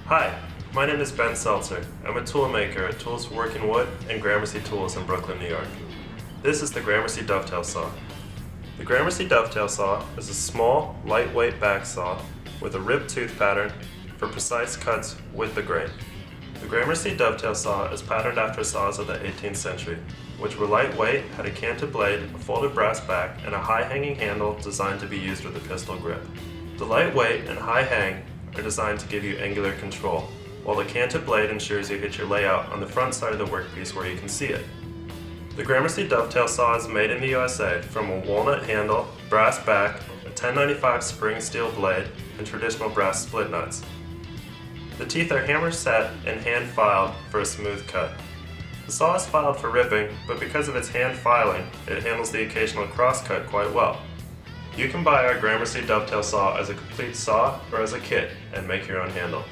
Hi, my name is Ben Seltzer. I'm a tool maker at Tools for Working Wood and Gramercy Tools in Brooklyn, New York. This is the Gramercy Dovetail saw. The Gramercy Dovetail saw is a small, lightweight back saw with a ribbed tooth pattern for precise cuts with the grain. The Gramercy Dovetail saw is patterned after saws of the 18th century, which were lightweight, had a canted blade, a folded brass back, and a high-hanging handle designed to be used with a pistol grip. The lightweight and high hang are designed to give you angular control, while the canted blade ensures you hit your layout on the front side of the workpiece where you can see it. The Gramercy Dovetail saw is made in the USA from a walnut handle, brass back, a 1095 spring steel blade, and traditional brass split nuts. The teeth are hammer set and hand filed for a smooth cut. The saw is filed for ripping, but because of its hand filing, it handles the occasional cross cut quite well. You can buy our Gramercy Dovetail saw as a complete saw or as a kit and make your own handle.